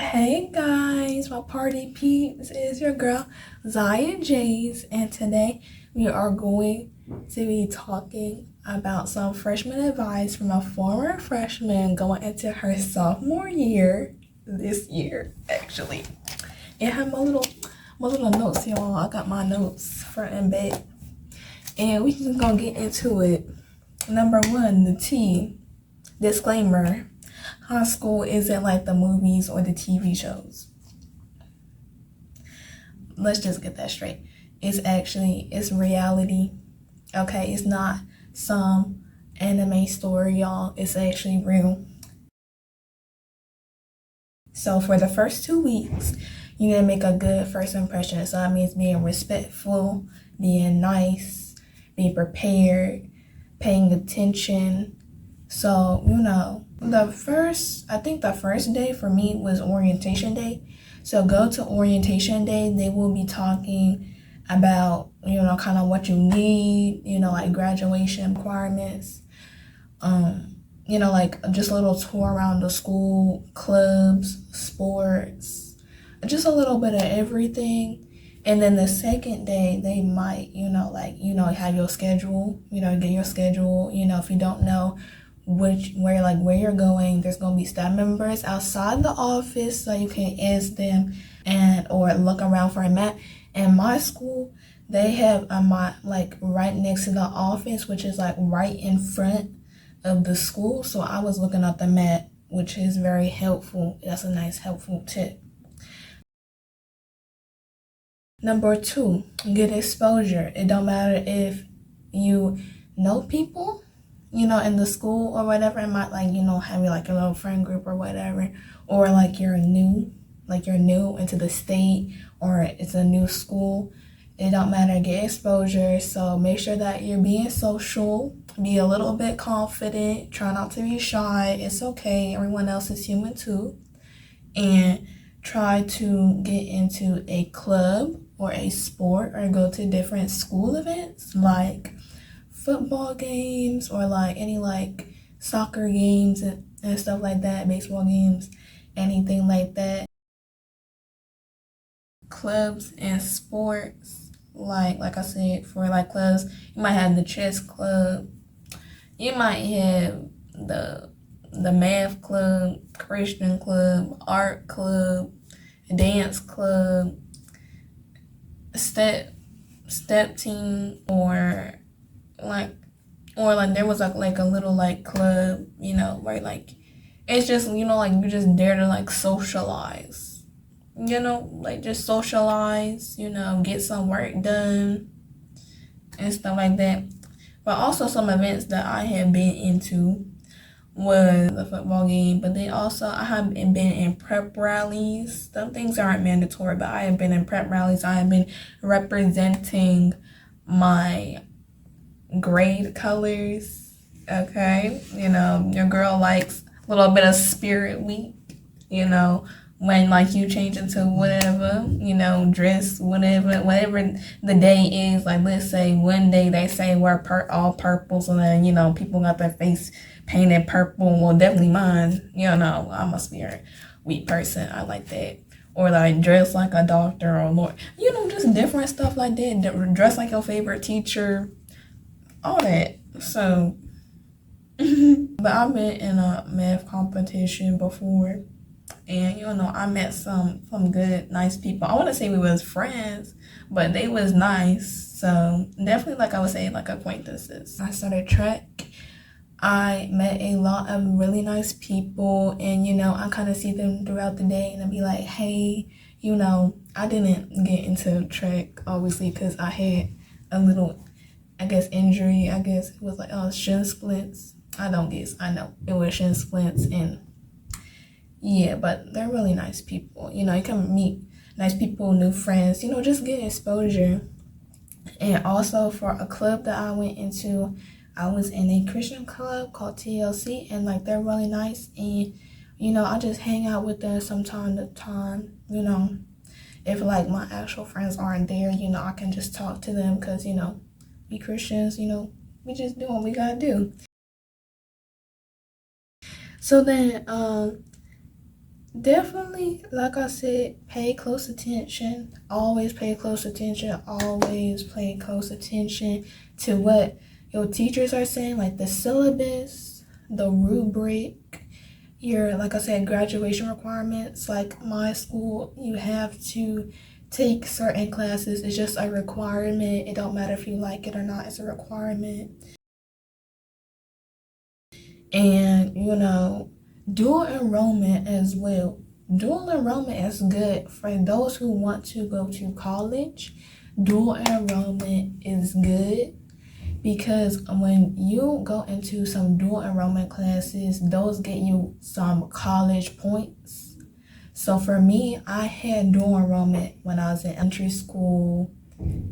Hey guys, my party peeps, is your girl Zaya Jays, and today we are going to be talking about some freshman advice from a former freshman going into her sophomore year this year, actually. And I have my little notes, y'all. I got my notes front and back, and we just gonna get into it. Number one, the T. Disclaimer: high school isn't like the movies or the TV shows. Let's just get that straight. It's reality. Okay, it's not some anime story, y'all. It's actually real. So for the first 2 weeks, you need to make a good first impression. So that means being respectful, being nice, being prepared, paying attention. So, I think the first day for me was orientation day. So go to orientation day. They will be talking about, kind of what you need, like graduation requirements, like just a little tour around the school, clubs, sports, just a little bit of everything. And then the second day, they might, have your schedule, get your schedule, if you don't know where you're going, there's gonna be staff members outside the office so you can ask them or look around for a map. In my school, they have a map like right next to the office, which is like right in front of the school. So I was looking at the map, which is very helpful. That's a nice helpful tip. Number two, get exposure. It don't matter if you know people, in the school or whatever. It might have your little friend group or whatever, or you're new into the state, or it's a new school. It don't matter, get exposure. So make sure that you're being social, be a little bit confident, try not to be shy. It's okay, everyone else is human too. And try to get into a club or a sport, or go to different school events like football games, or any soccer games and stuff like that, baseball games, anything like that. Clubs and sports, like I said, for clubs, you might have the chess club, you might have the math club, Christian club, art club, dance club, step team, or there was like a little club, where it's just you're just there to socialize, just socialize, get some work done and stuff like that. But also some events that I have been into was the football game, but I have been in prep rallies. Some things aren't mandatory, but I have been in prep rallies. I have been representing my grade colors. Okay, your girl likes a little bit of spirit week, when you change into whatever, dress, whatever the day is. Let's say one day they say wear all purples, and then people got their face painted purple. Well, definitely mine, I'm a spirit week person. I like that. Or dress like a doctor, or Lord, just different stuff like that. Dress like your favorite teacher, all that. So but I've been in a math competition before, and I met some good, nice people. I want to say we was friends, but they was nice. So definitely, like I would say, acquaintances. I started track. I met a lot of really nice people, and I kind of see them throughout the day, and I'd be like, hey, I didn't get into track obviously because I had a little, injury. It was shin splints. I know it was shin splints, and yeah, but they're really nice people. You can meet nice people, new friends, just get exposure. And also for a club that I went into, I was in a Christian club called TLC, and they're really nice, and I just hang out with them from time to time. If my actual friends aren't there, I can just talk to them, because we Christians, we just do what we gotta do. So then definitely, like I said, pay close attention. Always pay close attention. Always pay close attention to what your teachers are saying, like the syllabus, the rubric, your, like I said, graduation requirements. Like my school, you have to take certain classes. It's just a requirement. It don't matter if you like it or not. It's a requirement. And dual enrollment as well. Dual enrollment is good for those who want to go to college. Dual enrollment is good because when you go into some dual enrollment classes, those get you some college points. So for me, I had dual enrollment when I was in elementary school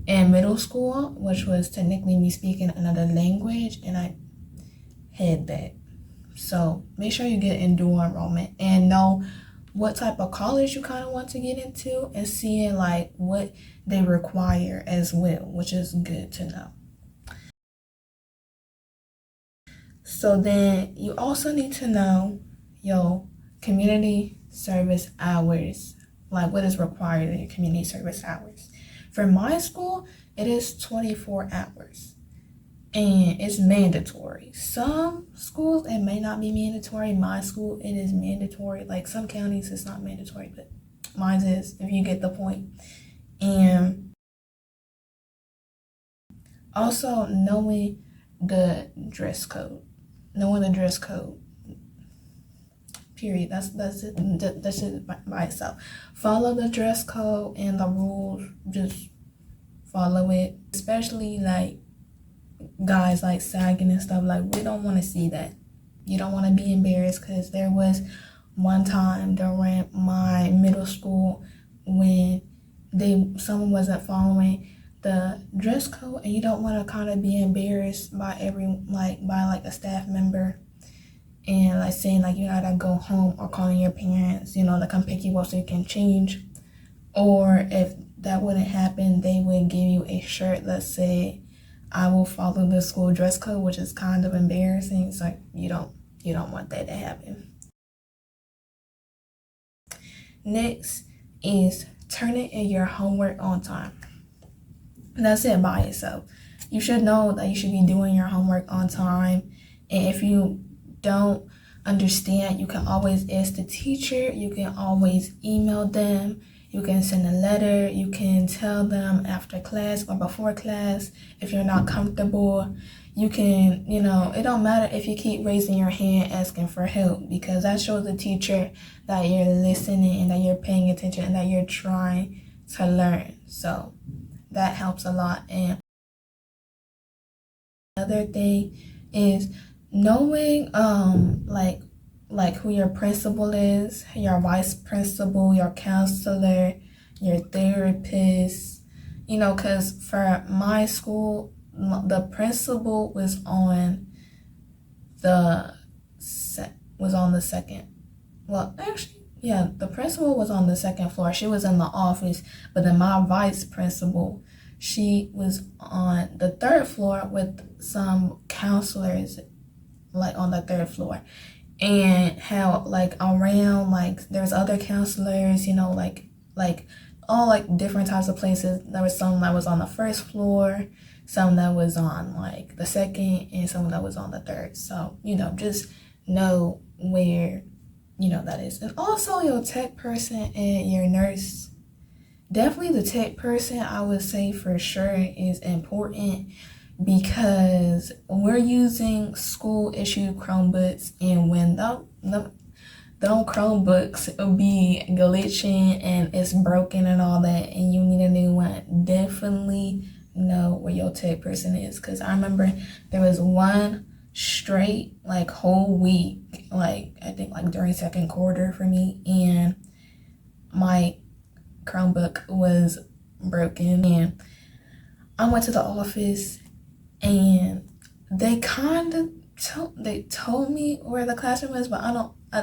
and middle school, which was technically me speaking another language, and I had that. So make sure you get in dual enrollment and know what type of college you kind of want to get into and seeing like what they require as well, which is good to know. So then you also need to know your community service hours, like what is required in your community service hours. For my school, it is 24 hours. And it's mandatory. Some schools, it may not be mandatory. My school, it is mandatory. Like some counties, it's not mandatory, but mine is, if you get the point. And also knowing the dress code. Period. That's it by itself. Follow the dress code and the rules. Just follow it. Especially like guys like sagging and stuff, like we don't want to see that. You don't want to be embarrassed, because there was one time during my middle school when someone wasn't following the dress code, and you don't want to kind of be embarrassed by by a staff member and like saying like you gotta go home, or calling your parents to come pick you up so you can change. Or if that wouldn't happen, they would give you a shirt that say, "I will follow the school dress code," which is kind of embarrassing. So you don't want that to happen. Next is turning in your homework on time. That's it by itself. You should know that you should be doing your homework on time. And if you don't understand, you can always ask the teacher. You can always email them. You can send a letter. You can tell them after class or before class if you're not comfortable. You can, it don't matter if you keep raising your hand asking for help, because that shows the teacher that you're listening and that you're paying attention and that you're trying to learn. So that helps a lot. And another thing is knowing like who your principal is, your vice principal, your counselor, your therapist, because for my school, the principal was on the second. Well, actually, yeah, the principal was on the second floor. She was in the office, but then my vice principal, she was on the third floor with some counselors, like on the third floor. And how like around, like there's other counselors, like all like different types of places. There was some that was on the first floor, some that was on like the second, and some that was on the third. So just know where that is. And also your tech person and your nurse. Definitely the tech person, I would say for sure, is important, because we're using school issued Chromebooks, and when them Chromebooks will be glitching and it's broken and all that, and you need a new one, definitely know where your tech person is. Because I remember there was one straight like whole week, like I think like during second quarter for me, and my Chromebook was broken, and I went to the office and they kind of told me where the classroom was, but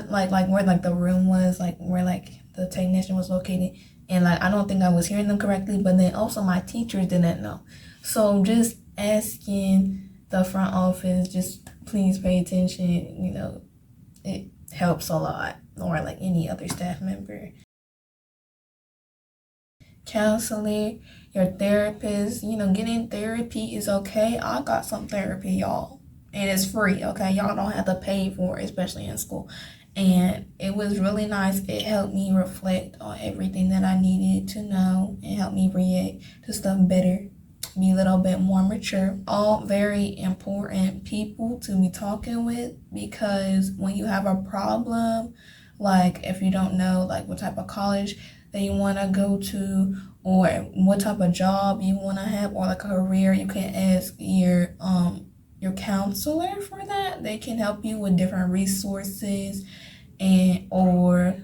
like where like the room was, like where like the technician was located, and like I don't think I was hearing them correctly. But then also my teachers didn't know, so just asking the front office, just please pay attention. It helps a lot. or like any other staff member. Counselor, your therapist, getting therapy is okay. I got some therapy, y'all, and it's free, okay? Y'all don't have to pay for it, especially in school. And it was really nice. It helped me reflect on everything that I needed to know and helped me react to stuff better, be a little bit more mature. All very important people to be talking with, because when you have a problem, like if you don't know like what type of college that you want to go to, or what type of job you want to have, or like a career, you can ask your counselor for that. They can help you with different resources and or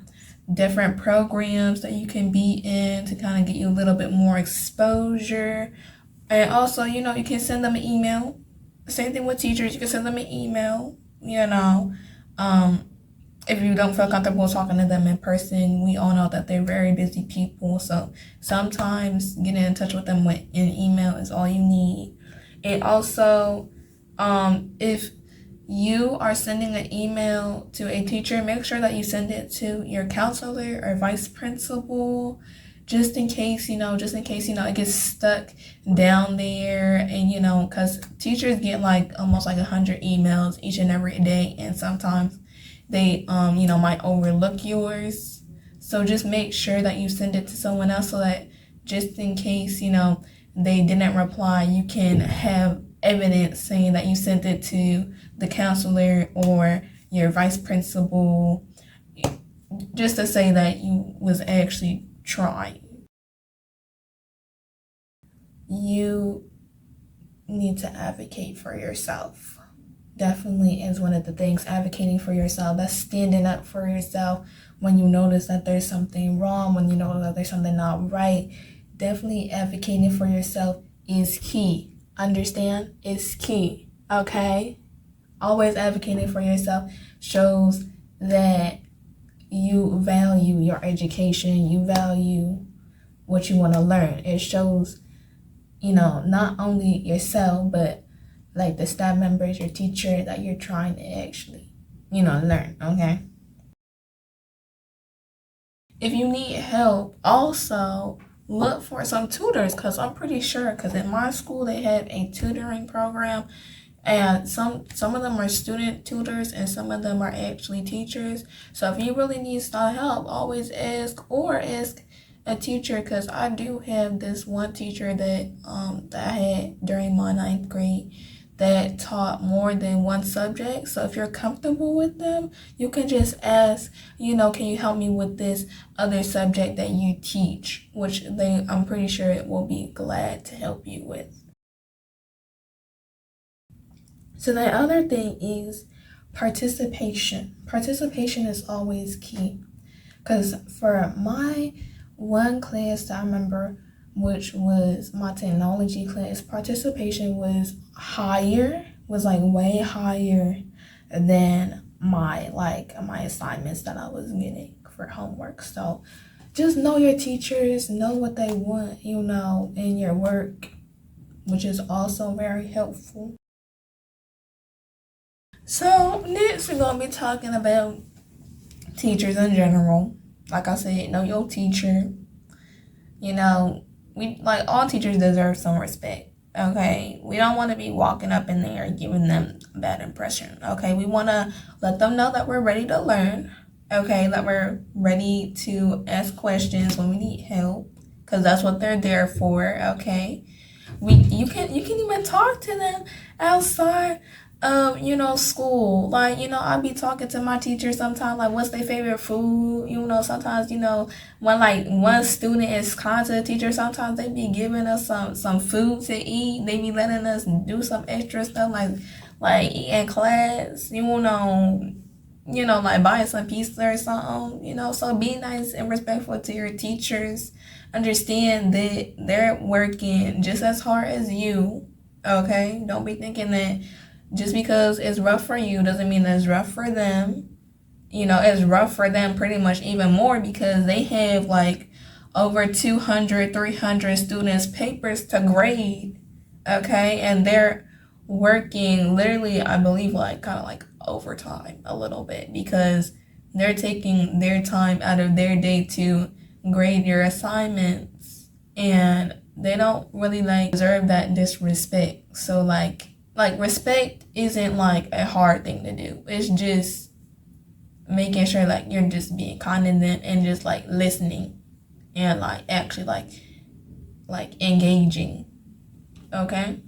different programs that you can be in to kind of get you a little bit more exposure. And also, you can send them an email. Same thing with teachers. You can send them an email, if you don't feel comfortable talking to them in person. We all know that they're very busy people. So sometimes getting in touch with them with an email is all you need. And also, if you are sending an email to a teacher, make sure that you send it to your counselor or vice principal, just in case it gets stuck down there. And because teachers get like almost like 100 emails each and every day, and sometimes they might overlook yours. So just make sure that you send it to someone else, so that just in case they didn't reply, you can have evidence saying that you sent it to the counselor or your vice principal, just to say that you was actually trying. You need to advocate for yourself. Definitely is one of the things. Advocating for yourself, that's standing up for yourself when you notice that there's something wrong, when you know that there's something not right. Definitely advocating for yourself is key. Understand? It's key. Okay? Always advocating for yourself shows that you value your education, you value what you want to learn. It shows, not only yourself, but like the staff members, your teacher, that you're trying to actually, learn, okay? If you need help, also look for some tutors, because I'm pretty sure, because in my school they have a tutoring program, and some of them are student tutors and some of them are actually teachers. So if you really need some help, always ask a teacher, because I do have this one teacher that I had during my 9th grade that taught more than one subject. So if you're comfortable with them, you can just ask, can you help me with this other subject that you teach, which I'm pretty sure it will be glad to help you with. So the other thing is participation. Participation is always key, because for my one class that I remember, which was my technology class, participation was way higher than my assignments that I was getting for homework. So just know your teachers, know what they want, in your work, which is also very helpful. So next we're going to be talking about teachers in general. Like I said, know your teacher. All teachers deserve some respect. Okay, we don't want to be walking up in there giving them a bad impression. Okay, we want to let them know that we're ready to learn. Okay, that we're ready to ask questions when we need help, because that's what they're there for. Okay, you can even talk to them outside of school. I be talking to my teacher sometimes, like, what's their favorite food. Sometimes when one student is kind to the teacher, sometimes they be giving us some food to eat. They be letting us do some extra stuff, like eat in class, like buying some pizza or something. So be nice and respectful to your teachers. Understand that they're working just as hard as you. Okay, don't be thinking that just because it's rough for you doesn't mean that it's rough for them. It's rough for them pretty much even more, because they have like over 200, 300 students' papers to grade. Okay, and they're working literally, I believe, kind of like overtime a little bit, because they're taking their time out of their day to grade your assignments, and they don't really like deserve that disrespect. So like respect isn't like a hard thing to do. It's just making sure like you're just being kind to them and just like listening and like actually like engaging. Okay?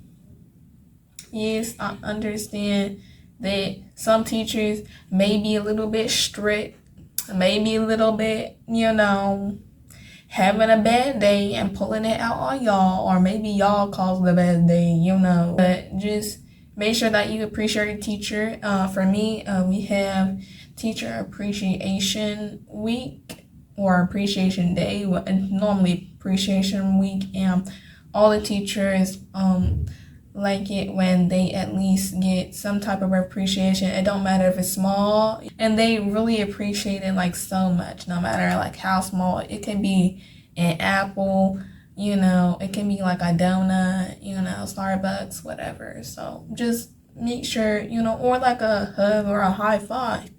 Yes, I understand that some teachers may be a little bit strict, maybe a little bit, having a bad day and pulling it out on y'all, or maybe y'all caused the bad day, But just make sure that you appreciate your teacher. For me, we have Teacher Appreciation Week or Appreciation Day, normally Appreciation Week, and all the teachers like it when they at least get some type of appreciation. It don't matter if it's small, and they really appreciate it like so much, no matter like how small. It can be an apple, it can be like a donut, Starbucks, whatever. So just make sure, or like a hug or a high five,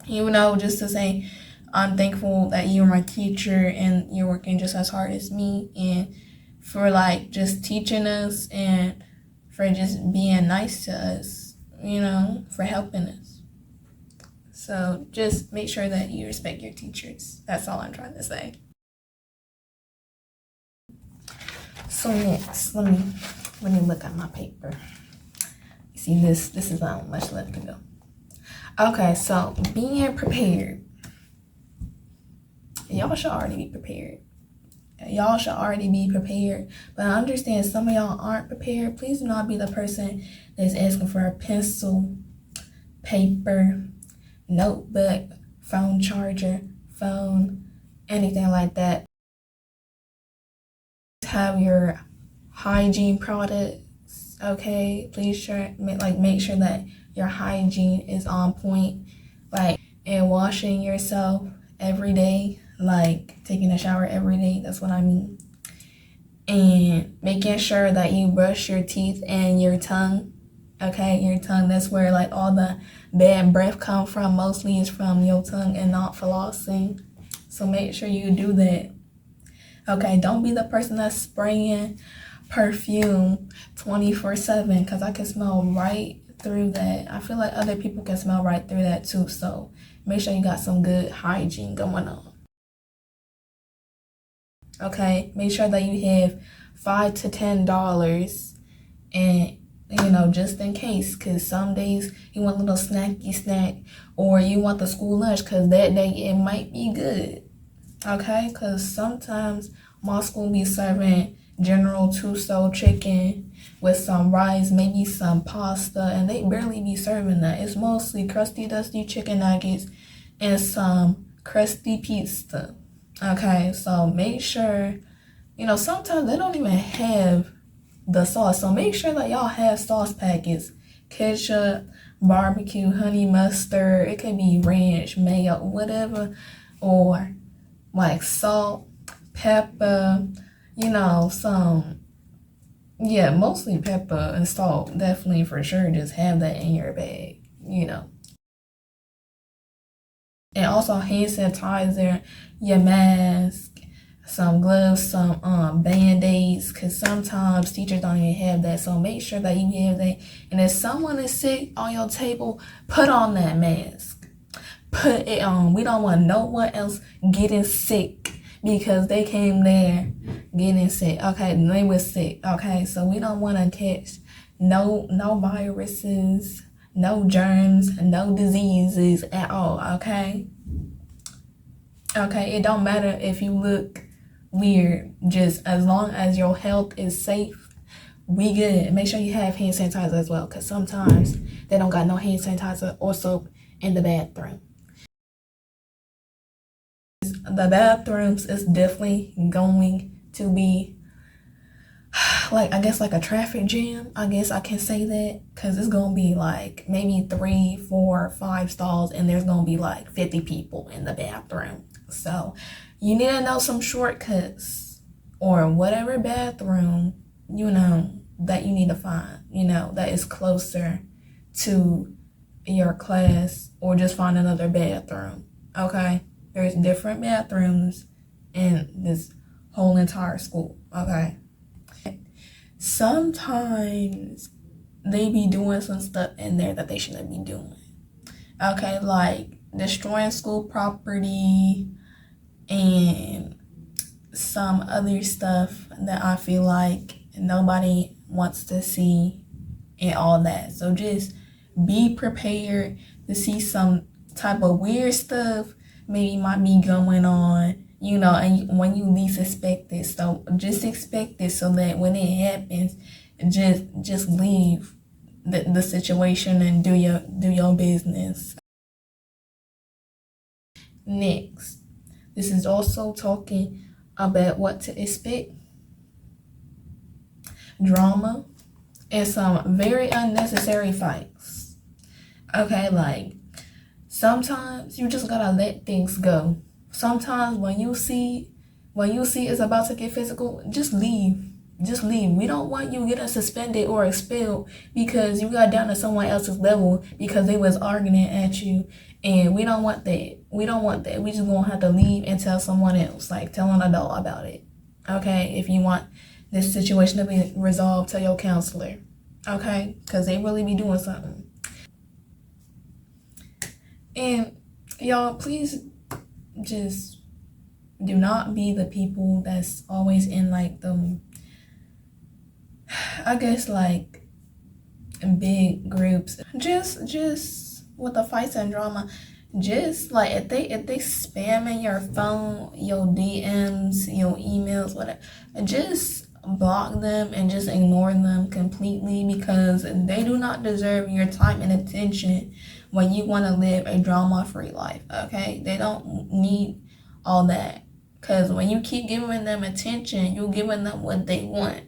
just to say I'm thankful that you're my teacher and you're working just as hard as me, and for like just teaching us and for just being nice to us, for helping us. So just make sure that you respect your teachers. That's all I'm trying to say. So next, let me look at my paper. You see this is not much left to go. Okay, so being prepared. Y'all should already be prepared. But I understand some of y'all aren't prepared. Please do not be the person that's asking for a pencil, paper, notebook, phone charger, anything like that. Have your hygiene products, okay? Please make sure that your hygiene is on point, and washing yourself every day, like taking a shower every day. That's what I mean. And making sure that you brush your teeth and your tongue, okay? Your tongue, that's where like all the bad breath come from. Mostly is from your tongue and not flossing. So make sure you do that. Okay, don't be the person that's spraying perfume 24/7, because I can smell right through that. I feel like other people can smell right through that too. So make sure you got some good hygiene going on. Okay, make sure that you have $5 to $10, and just in case, because some days you want a little snacky snack, or you want the school lunch, because that day it might be good. Okay, because sometimes my school be serving General Tso chicken with some rice, maybe some pasta, and they barely be serving that. It's mostly crusty dusty chicken nuggets and some crusty pizza. Okay, so make sure, sometimes they don't even have the sauce, so make sure that y'all have sauce packets: ketchup, barbecue, honey mustard, it could be ranch, mayo, whatever, or like salt, pepper, mostly pepper and salt. Definitely, for sure, just have that in your bag, And also hand sanitizer, your mask, some gloves, some Band-Aids, because sometimes teachers don't even have that. So make sure that you have that. And if someone is sick on your table, put on that mask. Put it on. We don't want no one else getting sick because they came there getting sick. Okay, they were sick. Okay, so we don't want to catch no viruses, no germs, no diseases at all. Okay, it don't matter if you look weird, just as long as your health is safe, we good. Make sure you have hand sanitizer as well, because sometimes they don't got no hand sanitizer or soap in the bathroom. The bathrooms is definitely going to be like a traffic jam. I guess I can say that, because it's gonna be like maybe 3, 4, 5 stalls, and there's gonna be like 50 people in the bathroom. So you need to know some shortcuts, or whatever bathroom that you need to find, that is closer to your class, or just find another bathroom. okay? There's different bathrooms in this whole entire school, okay? Sometimes they be doing some stuff in there that they shouldn't be doing, okay? Like destroying school property and some other stuff that I feel like nobody wants to see and all that. So just be prepared to see some type of weird stuff maybe might be going on, you know, and when you least expect it. So just expect it so that when it happens, just leave the situation and do your business. Next, this is also talking about what to expect. Drama and some very unnecessary fights. Okay, like sometimes you just gotta let things go. Sometimes when you see it's about to get physical, just leave. Just leave. We don't want you getting suspended or expelled because you got down to someone else's level because they was arguing at you, and we don't want that. We don't want that. We just gonna have to leave and tell someone else, like tell an adult about it. Okay, if you want this situation to be resolved, tell your counselor. Okay, because they really be doing something. And y'all, please just do not be the people that's always in like the, I guess, like big groups. Just with the fights and drama, just like if they spamming your phone, your DMs, your emails, whatever, just block them and just ignore them completely, because they do not deserve your time and attention when you want to live a drama-free life. Okay, they don't need all that, because when you keep giving them attention, you're giving them what they want.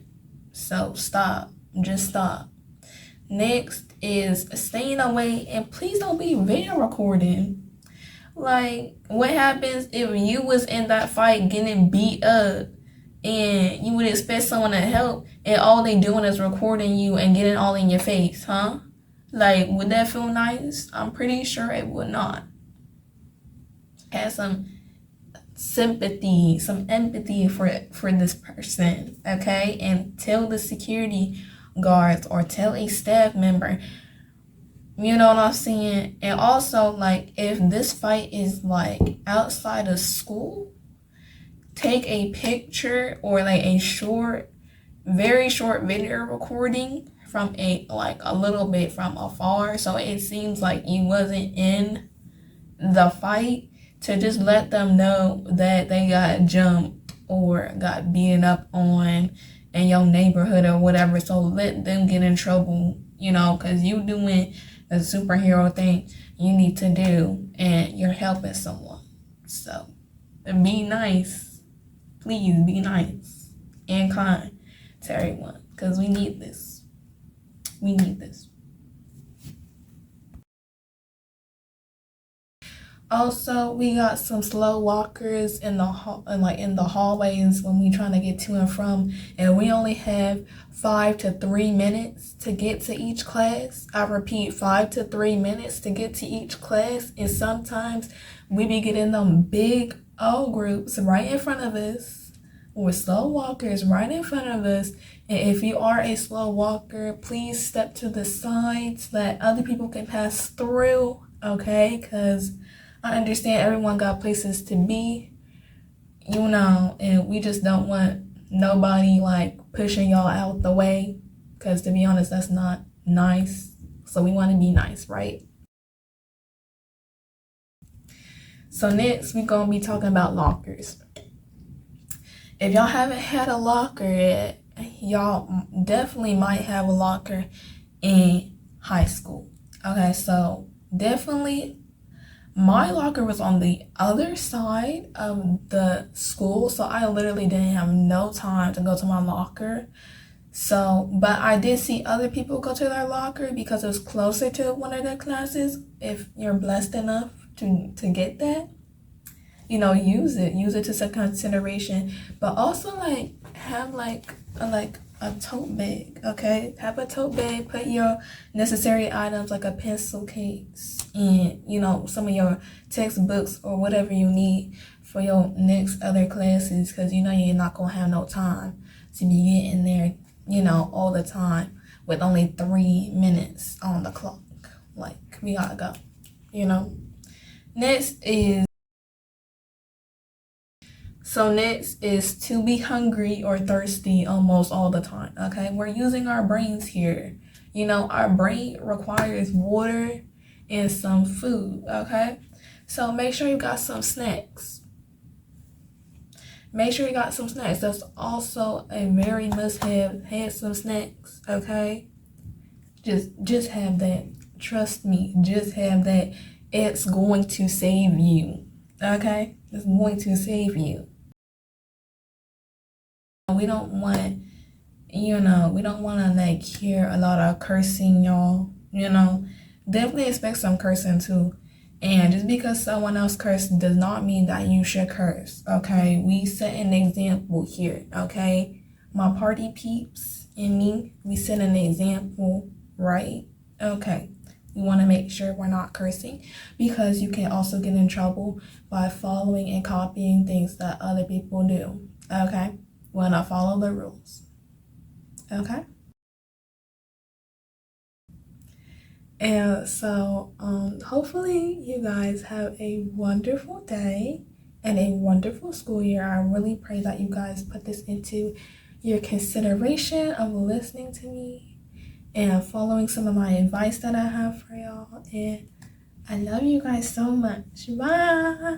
So stop. Just stop. Next is staying away, and please don't be video recording. Like, what happens if you was in that fight getting beat up and you would expect someone to help and all they doing is recording you and getting all in your face, huh? Like, would that feel nice? I'm pretty sure it would not. Have some sympathy, some empathy for this person, okay? And tell the security guards or tell a staff member, you know what I'm saying? And also, like, if this fight is like outside of school, take a picture or like a very short video recording from a little bit from afar, so it seems like you wasn't in the fight, to just let them know that they got jumped or got beaten up on in your neighborhood or whatever. So let them get in trouble, you know, because you doing the superhero thing you need to do and you're helping someone. So be nice. Please be nice and kind to everyone, because we need this. We need this. Also, we got some slow walkers in the hallways when we trying to get to and from, and we only have 5 to 3 minutes to get to each class. I repeat, 5 to 3 minutes to get to each class, and sometimes we be getting them big old groups right in front of us with slow walkers right in front of us. And if you are a slow walker, please step to the side so that other people can pass through, okay? Because I understand everyone got places to be, you know, and we just don't want nobody like pushing y'all out the way, because to be honest, that's not nice. So we want to be nice, right? So next, we're going to be talking about lockers. If y'all haven't had a locker yet, y'all definitely might have a locker in high school. Okay, so definitely my locker was on the other side of the school, so I literally didn't have no time to go to my locker. So, but I did see other people go to their locker because it was closer to one of their classes. If you're blessed enough to get that, you know, use it to some consideration. But also like have like a tote bag, okay? Have a tote bag, put your necessary items like a pencil case and, you know, some of your textbooks or whatever you need for your next other classes, because you know you're not gonna have no time to be getting there, you know, all the time with only 3 minutes on the clock. Like, we gotta go, you know? Next is to be hungry or thirsty almost all the time, okay? We're using our brains here. You know, our brain requires water and some food, okay? So make sure you got some snacks. Make sure you got some snacks. That's also a very must-have. Have some snacks, okay? Just have that. Trust me, just have that. It's going to save you, okay? It's going to save you. We don't want, you know, we don't want to like hear a lot of cursing, y'all. You know, definitely expect some cursing too. And just because someone else cursed does not mean that you should curse, okay? We set an example here, okay? My party peeps and me, we set an example, right? Okay. We want to make sure we're not cursing, because you can also get in trouble by following and copying things that other people do, okay? We want to follow the rules, okay? And so hopefully you guys have a wonderful day and a wonderful school year. I really pray that you guys put this into your consideration of listening to me and following some of my advice that I have for y'all. And I love you guys so much. Bye.